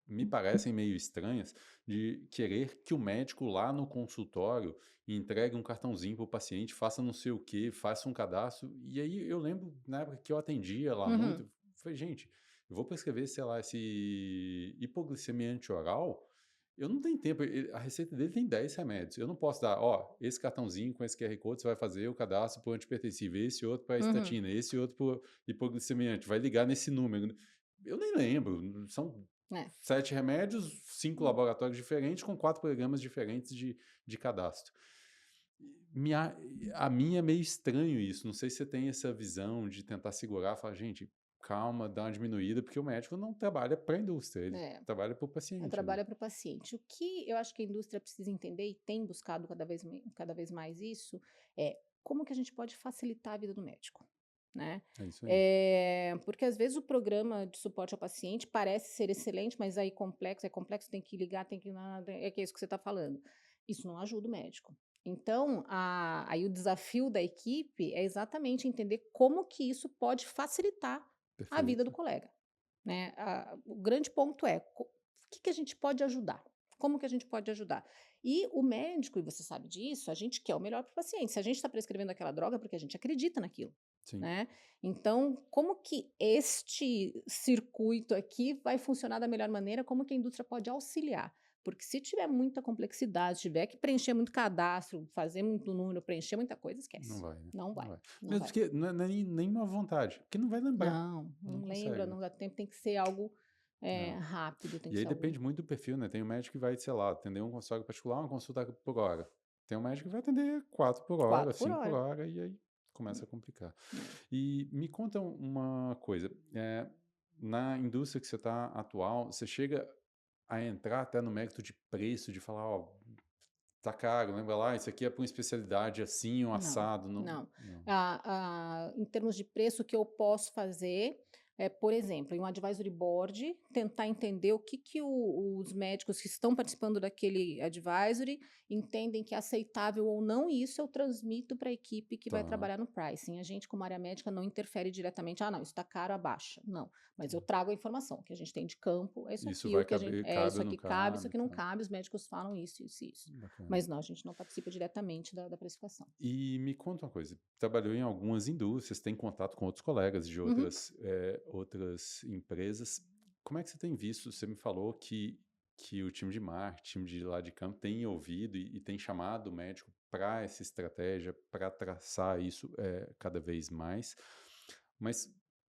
Speaker 1: me parecem meio estranhas, de querer que o médico lá no consultório entregue um cartãozinho para o paciente, faça não sei o que, faça um cadastro. E aí eu lembro, na época que eu atendia lá muito,
Speaker 2: Uhum,
Speaker 1: eu falei, gente, eu vou prescrever, sei lá, esse hipoglicemia antioral, eu não tenho tempo, a receita dele tem 10 remédios. Eu não posso dar, ó, esse cartãozinho com esse QR Code, você vai fazer o cadastro para o antipertensivo, esse outro para a
Speaker 2: uhum.
Speaker 1: estatina, esse outro para hipoglicemiante, vai ligar nesse número. Eu nem lembro, são
Speaker 2: É.
Speaker 1: 7 remédios, 5 laboratórios diferentes, com 4 programas diferentes de cadastro. Me a a mim é meio estranho isso, não sei se você tem essa visão de tentar segurar, falar: "Gente, calma, dá uma diminuída", porque o médico não trabalha para a indústria, ele
Speaker 2: É.
Speaker 1: trabalha para o paciente ali.
Speaker 2: Trabalha para o paciente. O que eu acho que a indústria precisa entender e tem buscado cada vez mais isso é como que a gente pode facilitar a vida do médico, né?
Speaker 1: É isso aí.
Speaker 2: Porque às vezes o programa de suporte ao paciente parece ser excelente, mas aí é complexo, tem que ligar, tem que. É que é isso que você está falando. Isso não ajuda o médico. Então, aí o desafio da equipe é exatamente entender como que isso pode facilitar a vida do
Speaker 1: Perfeito.
Speaker 2: colega. Né? O grande ponto é o que a gente pode ajudar? Como que a gente pode ajudar? E o médico, e você sabe disso, a gente quer o melhor para o paciente. Se a gente está prescrevendo aquela droga, é porque a gente acredita naquilo.
Speaker 1: Sim.
Speaker 2: Né? Então, como que este circuito aqui vai funcionar da melhor maneira? Como que a indústria pode auxiliar? Porque se tiver muita complexidade, tiver que preencher muito cadastro, fazer muito número, preencher muita coisa,
Speaker 1: Não
Speaker 2: esquece.
Speaker 1: vai, né,
Speaker 2: Não
Speaker 1: não
Speaker 2: vai,
Speaker 1: vai.
Speaker 2: não
Speaker 1: Mesmo
Speaker 2: vai.
Speaker 1: porque não é nem uma vontade, porque não vai lembrar,
Speaker 2: Não,
Speaker 1: não
Speaker 2: não lembra,
Speaker 1: consegue, né.
Speaker 2: não dá tempo, tem que ser algo
Speaker 1: É.
Speaker 2: rápido, tem
Speaker 1: E
Speaker 2: que
Speaker 1: aí
Speaker 2: ser algo
Speaker 1: depende muito do perfil, né, tem um médico que vai, sei lá, atender um consultório particular, uma consulta por hora. Tem um médico que vai atender 4 por hora,
Speaker 2: 4 por
Speaker 1: 5 por
Speaker 2: hora.
Speaker 1: hora, e aí começa a complicar.
Speaker 2: É.
Speaker 1: E me conta uma coisa, na indústria que você está atual, você chega a entrar até no mérito de preço, de falar: "Ó, tá caro, lembra lá, isso aqui é para uma especialidade assim, um
Speaker 2: Não,
Speaker 1: assado", não
Speaker 2: não.
Speaker 1: não.
Speaker 2: Em termos de preço, o que eu posso fazer é, por exemplo, em um advisory board, tentar entender o que que os médicos que estão participando daquele advisory entendem que é aceitável ou não, e isso eu transmito para a equipe que vai
Speaker 1: Tá,
Speaker 2: trabalhar no pricing. A gente, como área médica, não interfere diretamente, "Ah, não, isso está caro, abaixa". Não, mas
Speaker 1: tá.
Speaker 2: eu trago a informação, o que a gente tem de campo é isso
Speaker 1: Isso
Speaker 2: aqui, o
Speaker 1: vai
Speaker 2: que a gente
Speaker 1: caber,
Speaker 2: é
Speaker 1: cabe
Speaker 2: isso
Speaker 1: ou não
Speaker 2: aqui cabe, isso
Speaker 1: cabe,
Speaker 2: aqui não
Speaker 1: tá.
Speaker 2: cabe, os médicos falam isso, isso e isso.
Speaker 1: Bacana.
Speaker 2: Mas não, a gente não participa diretamente da precificação.
Speaker 1: E me conta uma coisa, trabalhou em algumas indústrias, tem contato com outros colegas de
Speaker 2: Uhum,
Speaker 1: outras empresas. Como é que você tem visto? Você me falou que o time de marketing, time de lá de campo, tem ouvido e tem chamado o médico para essa estratégia, para traçar isso cada vez mais. Mas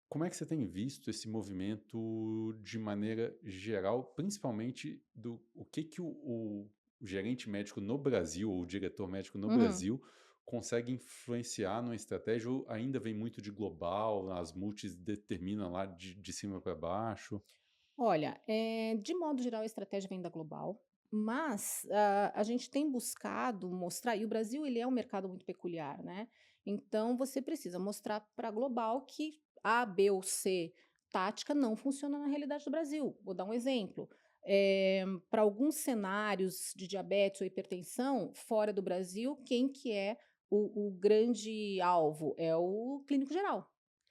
Speaker 1: como é que você tem visto esse movimento de maneira geral, principalmente do o que o gerente médico no Brasil, ou o diretor médico no
Speaker 2: uhum.
Speaker 1: Brasil, consegue influenciar numa estratégia ou ainda vem muito de global, as multis determinam lá de cima para baixo?
Speaker 2: Olha, de modo geral, a estratégia vem da Global, mas a gente tem buscado mostrar, e o Brasil ele é um mercado muito peculiar, né? Então você precisa mostrar para a Global que A, B ou C tática não funciona na realidade do Brasil. Vou dar um exemplo. Para alguns cenários de diabetes ou hipertensão, fora do Brasil, quem que é o grande alvo? É o clínico geral,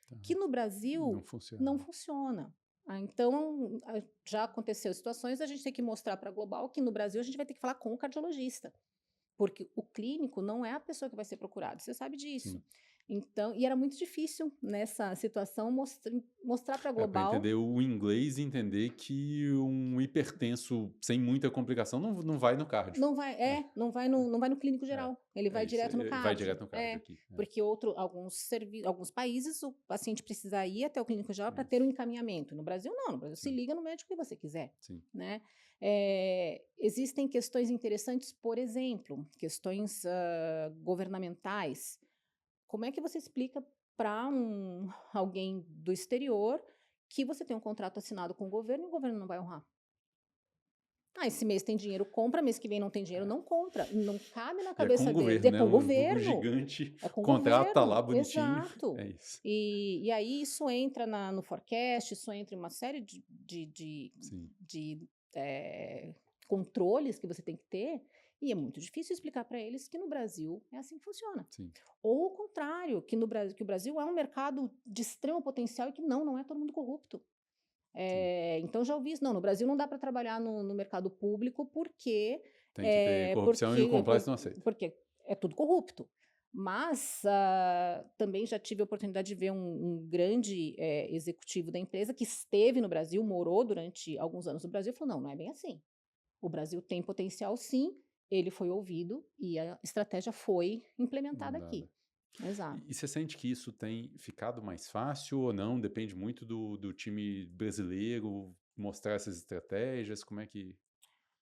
Speaker 1: Tá,
Speaker 2: que no
Speaker 1: não
Speaker 2: Brasil não
Speaker 1: funciona.
Speaker 2: funciona. Então, já aconteceu situações a gente ter que mostrar para a Global que no Brasil a gente vai ter que falar com o cardiologista, porque o clínico não é a pessoa que vai ser procurada, você sabe disso.
Speaker 1: Sim.
Speaker 2: Então, e era muito difícil nessa situação mostrar para a
Speaker 1: É para
Speaker 2: Global.
Speaker 1: entender o inglês e entender que um hipertenso sem muita complicação não vai no cardio. É,
Speaker 2: Não vai no clínico
Speaker 1: é,
Speaker 2: geral, ele
Speaker 1: é
Speaker 2: vai
Speaker 1: isso,
Speaker 2: direto no
Speaker 1: vai
Speaker 2: cardio.
Speaker 1: direto no cardio
Speaker 2: É,
Speaker 1: aqui.
Speaker 2: porque alguns países o paciente precisa ir até o clínico geral para ter um
Speaker 1: Isso,
Speaker 2: encaminhamento. No Brasil não, no Brasil se
Speaker 1: sim,
Speaker 2: liga no médico que você quiser,
Speaker 1: sim.
Speaker 2: né. Existem questões interessantes, por exemplo, questões, governamentais. Como é que você explica para alguém do exterior que você tem um contrato assinado com o governo não vai honrar? Ah, esse mês tem dinheiro, compra, mês que vem não tem dinheiro, não compra. Não cabe na
Speaker 1: E é com
Speaker 2: cabeça
Speaker 1: o
Speaker 2: deles.
Speaker 1: governo,
Speaker 2: É
Speaker 1: né,
Speaker 2: com o
Speaker 1: um
Speaker 2: governo,
Speaker 1: gigante,
Speaker 2: é com o
Speaker 1: contrato tá lá
Speaker 2: governo,
Speaker 1: bonitinho,
Speaker 2: exato.
Speaker 1: é isso.
Speaker 2: E aí isso entra no forecast, isso entra em uma série
Speaker 1: Sim,
Speaker 2: de, controles que você tem que ter, e é muito difícil explicar para eles que no Brasil é assim que funciona.
Speaker 1: sim,
Speaker 2: Ou o contrário, que no Brasil, que o Brasil é um mercado de extremo potencial e que não é todo mundo corrupto.
Speaker 1: sim.
Speaker 2: Então já ouvi isso, não, no Brasil não dá para trabalhar no mercado público porque,
Speaker 1: Tem que ter corrupção e o compliance não aceita.
Speaker 2: porque é tudo corrupto. Mas, também já tive a oportunidade de ver um grande, executivo da empresa que esteve no Brasil, morou durante alguns anos no Brasil, e falou: "Não, não é bem assim. O Brasil tem potencial sim", ele foi ouvido e a estratégia foi implementada
Speaker 1: Mandada.
Speaker 2: aqui. Exato.
Speaker 1: E você sente que isso tem ficado mais fácil ou não? Depende muito do time brasileiro mostrar essas estratégias, como é que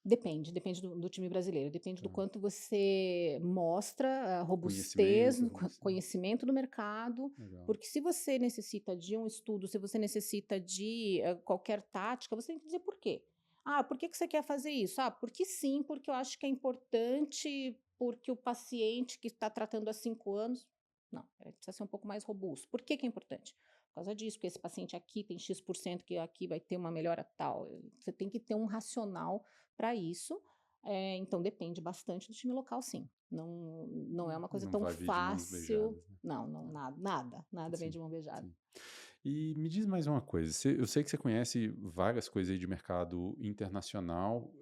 Speaker 2: Depende do time brasileiro, depende do
Speaker 1: tá,
Speaker 2: quanto você mostra a robustez,
Speaker 1: conhecimento, assim,
Speaker 2: conhecimento do mercado,
Speaker 1: legal.
Speaker 2: porque se você necessita de um estudo, se você necessita de, qualquer tática, você tem que dizer por quê. "Ah, por que que você quer fazer isso?". "Ah, porque sim, porque eu acho que é importante, porque o paciente que está tratando há 5 anos". Não, precisa ser um pouco mais robusto. Por que que é importante? Por causa disso, porque esse paciente aqui tem X% que aqui vai ter uma melhora tal. Você tem que ter um racional para isso, então depende bastante do time local sim. Não é uma coisa
Speaker 1: Não
Speaker 2: tão
Speaker 1: vai vir de mãos
Speaker 2: fácil.
Speaker 1: beijadas, né.
Speaker 2: Não,
Speaker 1: Tá,
Speaker 2: nada vem
Speaker 1: sim,
Speaker 2: de mão beijada.
Speaker 1: sim. E me diz mais uma coisa, eu sei que você conhece várias coisas aí de mercado internacional,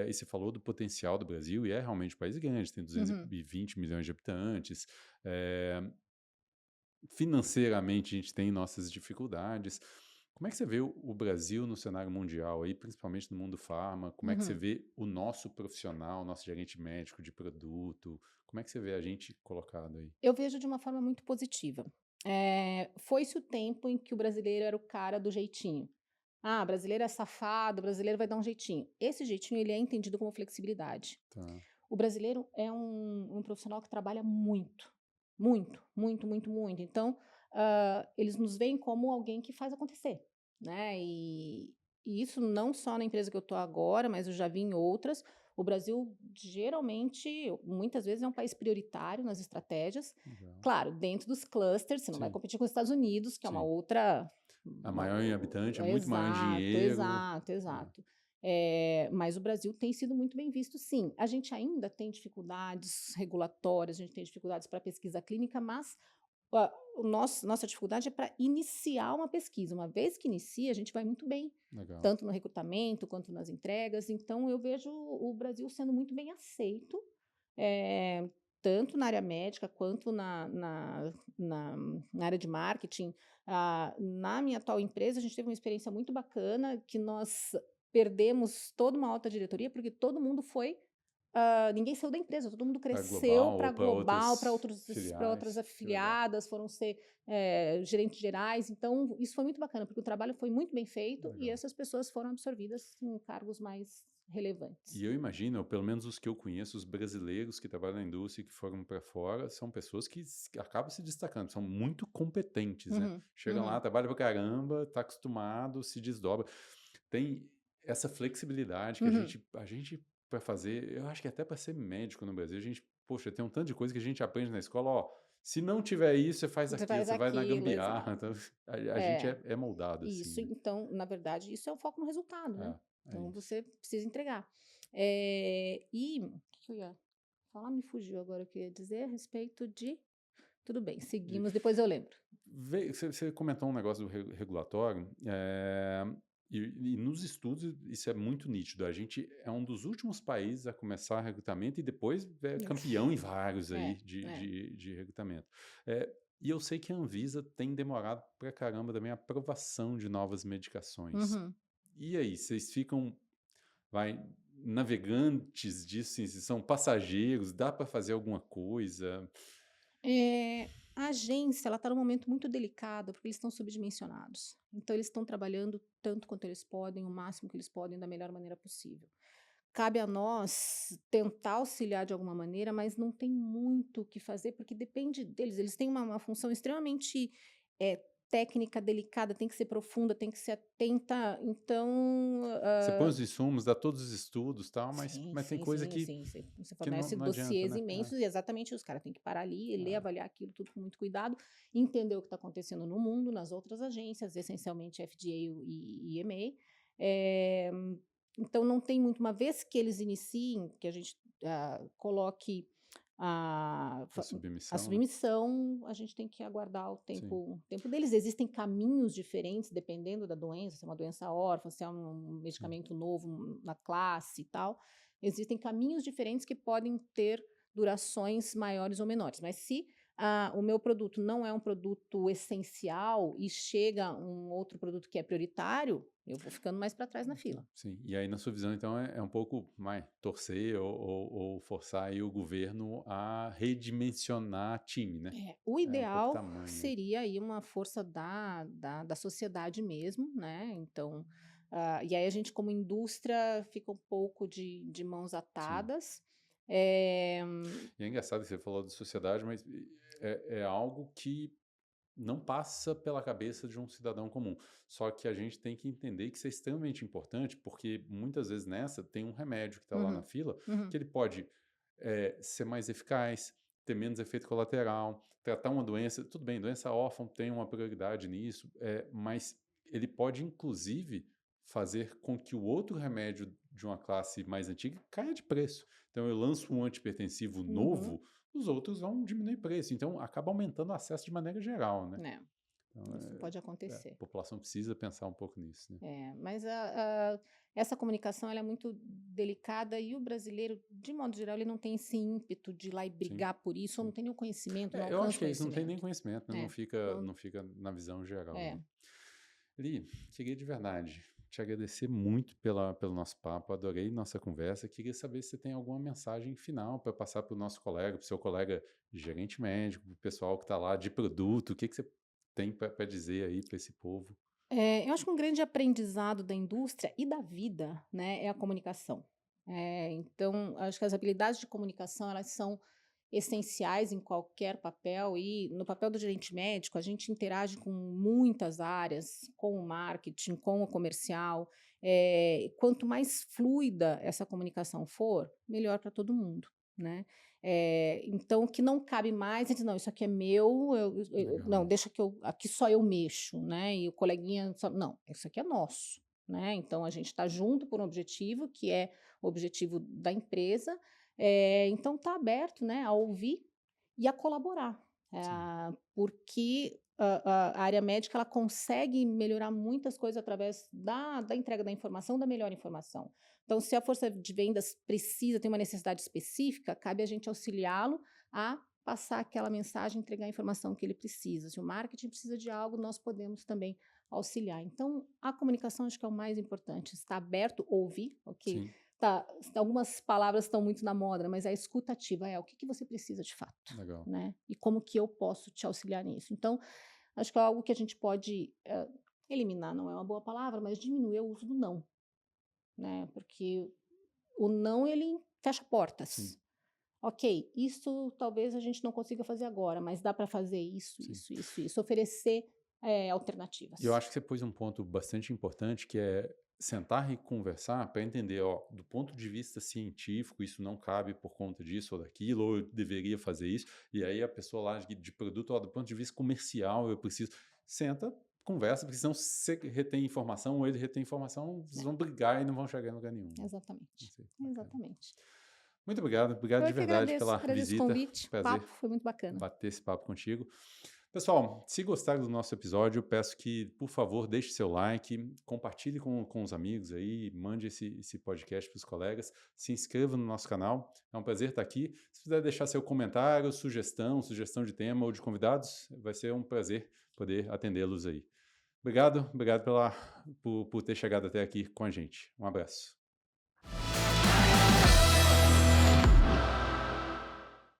Speaker 1: e você falou do potencial do Brasil, e é realmente um país grande, tem
Speaker 2: Uhum,
Speaker 1: 220 milhões de habitantes, eh, financeiramente a gente tem nossas dificuldades. Como é que você vê o Brasil no cenário mundial aí, principalmente no mundo farma? Como é que você
Speaker 2: uhum.
Speaker 1: vê o nosso profissional, nosso gerente médico de produto? Como é que você vê a gente colocado aí?
Speaker 2: Eu vejo de uma forma muito positiva. Foi-se o tempo em que o brasileiro era o cara do jeitinho. "Ah, brasileiro é safado, brasileiro vai dar um jeitinho". Esse jeitinho ele é entendido como flexibilidade.
Speaker 1: Tá,
Speaker 2: O brasileiro é um profissional que trabalha muito, muito, muito, muito, muito. Então, eles nos veem como alguém que faz acontecer, né. E isso não só na empresa que eu estou agora, mas eu já vi em outras. O Brasil, geralmente, muitas vezes, é um país prioritário nas estratégias.
Speaker 1: Legal.
Speaker 2: Claro, dentro dos clusters, você não vai
Speaker 1: Sim,
Speaker 2: competir com os Estados Unidos, que é uma
Speaker 1: sim.
Speaker 2: outra.
Speaker 1: A maior em habitante, é muito maior em
Speaker 2: Exato,
Speaker 1: dinheiro.
Speaker 2: exato,
Speaker 1: É,
Speaker 2: exato. Mas o Brasil tem sido muito bem visto, sim. A gente ainda tem dificuldades regulatórias, a gente tem dificuldades para pesquisa clínica, mas nossa dificuldade é para iniciar uma pesquisa. Uma vez que inicia, a gente vai muito bem,
Speaker 1: legal.
Speaker 2: tanto no recrutamento quanto nas entregas. Então, eu vejo o Brasil sendo muito bem aceito, eh, tanto na área médica quanto na área de marketing. Na minha atual empresa, a gente teve uma experiência muito bacana, que nós perdemos toda uma alta diretoria, porque todo mundo foi. Ninguém saiu da empresa, todo mundo
Speaker 1: Para
Speaker 2: cresceu
Speaker 1: global
Speaker 2: para
Speaker 1: ou para
Speaker 2: global,
Speaker 1: outras
Speaker 2: para outras
Speaker 1: filiais. Que legal.
Speaker 2: afiliadas, foram ser gerentes gerais. Então, isso foi muito bacana, porque o trabalho foi muito bem feito e
Speaker 1: Legal.
Speaker 2: essas pessoas foram absorvidas em cargos mais
Speaker 1: E
Speaker 2: relevantes.
Speaker 1: eu imagino, ou pelo menos os que eu conheço, os brasileiros que trabalham na indústria e que foram para fora, são pessoas que acabam se destacando, são muito competentes, né?
Speaker 2: Uhum,
Speaker 1: Chegam lá,
Speaker 2: uhum,
Speaker 1: trabalham pra caramba, tá acostumado, se desdobra. Tem essa flexibilidade que
Speaker 2: uhum.
Speaker 1: a gente para fazer, eu acho que até para ser médico no Brasil, a gente, poxa, tem um tanto de coisa que a gente aprende na escola, ó, se não tiver isso, você faz
Speaker 2: Você
Speaker 1: aquilo,
Speaker 2: faz
Speaker 1: você vai na
Speaker 2: aquilo,
Speaker 1: gambiarra,
Speaker 2: exato.
Speaker 1: então a gente
Speaker 2: É,
Speaker 1: é moldado assim,
Speaker 2: isso,
Speaker 1: né?
Speaker 2: então, na verdade, isso é o foco no resultado, né?
Speaker 1: É, é
Speaker 2: Então,
Speaker 1: isso.
Speaker 2: você precisa entregar. E o que eu ia falar? Me fugiu agora o que eu ia dizer a respeito de. Tudo bem, seguimos, depois eu lembro.
Speaker 1: Você comentou um negócio do regulatório, e nos estudos isso é muito nítido. A gente é um dos últimos países a começar recrutamento e depois é campeão em vários aí
Speaker 2: É, é.
Speaker 1: de recrutamento. E eu sei que a Anvisa tem demorado pra caramba também a aprovação de novas medicações.
Speaker 2: Uhum.
Speaker 1: E aí, vocês ficam, vai, navegantes disso, assim, são passageiros, dá para fazer alguma coisa?
Speaker 2: A agência, ela está num momento muito delicado, porque eles estão subdimensionados. Então eles estão trabalhando tanto quanto eles podem, o máximo que eles podem, da melhor maneira possível. Cabe a nós tentar auxiliar de alguma maneira, mas não tem muito o que fazer, porque depende deles. Eles têm uma função extremamente técnica, delicada, tem que ser profunda, tem que ser atenta. Então,
Speaker 1: Você põe os insumos, dá todos os estudos, tal,
Speaker 2: sim,
Speaker 1: mas tem
Speaker 2: sim,
Speaker 1: coisa
Speaker 2: sim, sim. Você
Speaker 1: que
Speaker 2: fornece
Speaker 1: não adianta,
Speaker 2: dossiês
Speaker 1: né?
Speaker 2: imensos e exatamente os caras têm que parar ali, ler,
Speaker 1: É.
Speaker 2: avaliar aquilo tudo com muito cuidado, entender o que está acontecendo no mundo, nas outras agências, essencialmente FDA e EMA. Eh, então não tem muito. Uma vez que eles iniciem, que a gente coloque a,
Speaker 1: A
Speaker 2: fa- a
Speaker 1: submissão, né?
Speaker 2: submissão, a gente tem que aguardar
Speaker 1: Sim.
Speaker 2: o tempo deles. Existem caminhos diferentes, dependendo da doença, se é uma doença órfã, se é um
Speaker 1: Sim.
Speaker 2: medicamento novo na classe e tal. Existem caminhos diferentes que podem ter durações maiores ou menores. Mas se o meu produto não é um produto essencial e chega um outro produto que é prioritário, eu vou ficando mais para trás na fila.
Speaker 1: Sim. E aí, na sua visão, então, é um pouco mais torcer ou forçar aí o governo a redimensionar time, né?
Speaker 2: O
Speaker 1: É um pouco
Speaker 2: ideal
Speaker 1: tamanho aí.
Speaker 2: seria aí uma força da sociedade mesmo, né? Então, e aí a gente, como indústria, fica um pouco de mãos
Speaker 1: Sim.
Speaker 2: atadas. Eh,
Speaker 1: E é engraçado que você falou de sociedade, mas é algo que não passa pela cabeça de um cidadão comum. Só que a gente tem que entender que isso é extremamente importante, porque muitas vezes nessa tem um remédio que está lá na
Speaker 2: uhum,
Speaker 1: fila,
Speaker 2: uhum,
Speaker 1: que ele pode ser mais eficaz, ter menos efeito colateral, tratar uma doença. Tudo bem, doença órfã tem uma prioridade nisso, mas ele pode, inclusive, fazer com que o outro remédio de uma classe mais antiga caia de preço. Então, eu lanço um antipertensivo
Speaker 2: uhum,
Speaker 1: novo, os outros vão diminuir preço. Então, acaba aumentando o acesso de maneira geral, né?
Speaker 2: né?
Speaker 1: Então,
Speaker 2: Isso pode
Speaker 1: a
Speaker 2: acontecer.
Speaker 1: população precisa pensar um pouco nisso, né?
Speaker 2: Mas essa comunicação ela é muito delicada e o brasileiro, de modo geral, ele não tem esse ímpeto de ir lá e
Speaker 1: Sim,
Speaker 2: brigar por isso, ou não
Speaker 1: sim.
Speaker 2: tem nenhum conhecimento, não
Speaker 1: Eu acho
Speaker 2: alcança o
Speaker 1: que é isso, não tem nem
Speaker 2: conhecimento.
Speaker 1: conhecimento, né?
Speaker 2: É,
Speaker 1: Não
Speaker 2: não,
Speaker 1: fica na visão geral
Speaker 2: é.
Speaker 1: ali. Li, queria de verdade te agradecer muito pelo nosso papo, adorei nossa conversa. Queria saber se você tem alguma mensagem final para passar para o nosso colega, para o seu colega gerente médico, para o pessoal que está lá de produto, o que você tem para dizer aí para esse povo?
Speaker 2: Eu acho que um grande aprendizado da indústria e da vida, né, é a comunicação. Então, acho que as habilidades de comunicação elas são essenciais em qualquer papel e no papel do gerente médico a gente interage com muitas áreas, com o marketing, com o comercial. Quanto mais fluida essa comunicação for, melhor para todo mundo, né. Então o que não cabe mais, a gente: "Não, isso aqui é meu, não,
Speaker 1: Legal.
Speaker 2: deixa que eu aqui só eu mexo", né, e o coleguinha só não, isso aqui é nosso, né, então a gente está junto por um objetivo, que é o objetivo da empresa, então está aberto, né, a ouvir e a colaborar,
Speaker 1: Sim,
Speaker 2: porque a área médica ela consegue melhorar muitas coisas através da entrega da informação, da melhor informação. Então, se a força de vendas precisa, tem uma necessidade específica, cabe a gente auxiliá-lo a passar aquela mensagem, entregar a informação que ele precisa. Se o marketing precisa de algo, nós podemos também auxiliar. Então, a comunicação acho que é o mais importante, estar aberto, ouvir, ok?
Speaker 1: sim,
Speaker 2: Tá, algumas palavras estão muito na moda, mas a escuta ativa é o que que você precisa de fato,
Speaker 1: legal.
Speaker 2: né? E como que eu posso te auxiliar nisso? Então, acho que é algo que a gente pode eliminar, não é uma boa palavra, mas diminuir o uso do não, né? Porque o não ele fecha
Speaker 1: Sim,
Speaker 2: portas. Ok, isso talvez a gente não consiga fazer agora, mas dá para fazer isso,
Speaker 1: sim.
Speaker 2: isso, isso, isso. Oferecer
Speaker 1: E eu
Speaker 2: alternativas.
Speaker 1: acho que você pôs um ponto bastante importante, que é sentar e conversar para entender, ó, do ponto de vista científico, isso não cabe por conta disso ou daquilo, ou eu deveria fazer isso. E aí a pessoa lá de produto, ó, do ponto de vista comercial, eu preciso. Senta, conversa, porque senão você retém informação ou ele retém informação, vocês
Speaker 2: É,
Speaker 1: vão brigar e não vão chegar em lugar nenhum, né?
Speaker 2: exatamente.
Speaker 1: Isso aí, bacana.
Speaker 2: Exatamente.
Speaker 1: Muito obrigado, obrigado
Speaker 2: Eu
Speaker 1: de
Speaker 2: é que
Speaker 1: verdade
Speaker 2: agradeço,
Speaker 1: pela
Speaker 2: agradeço o
Speaker 1: visita.
Speaker 2: convite. O
Speaker 1: Prazer
Speaker 2: papo foi muito bacana.
Speaker 1: bater esse papo contigo. Pessoal, se gostaram do nosso episódio, eu peço que, por favor, deixe seu like, compartilhe com os amigos aí, mande esse podcast para os colegas, se inscreva no nosso canal. É um prazer estar aqui. Se puder deixar seu comentário, sugestão de tema ou de convidados, vai ser um prazer poder atendê-los aí. Obrigado, obrigado por ter chegado até aqui com a gente. Um abraço.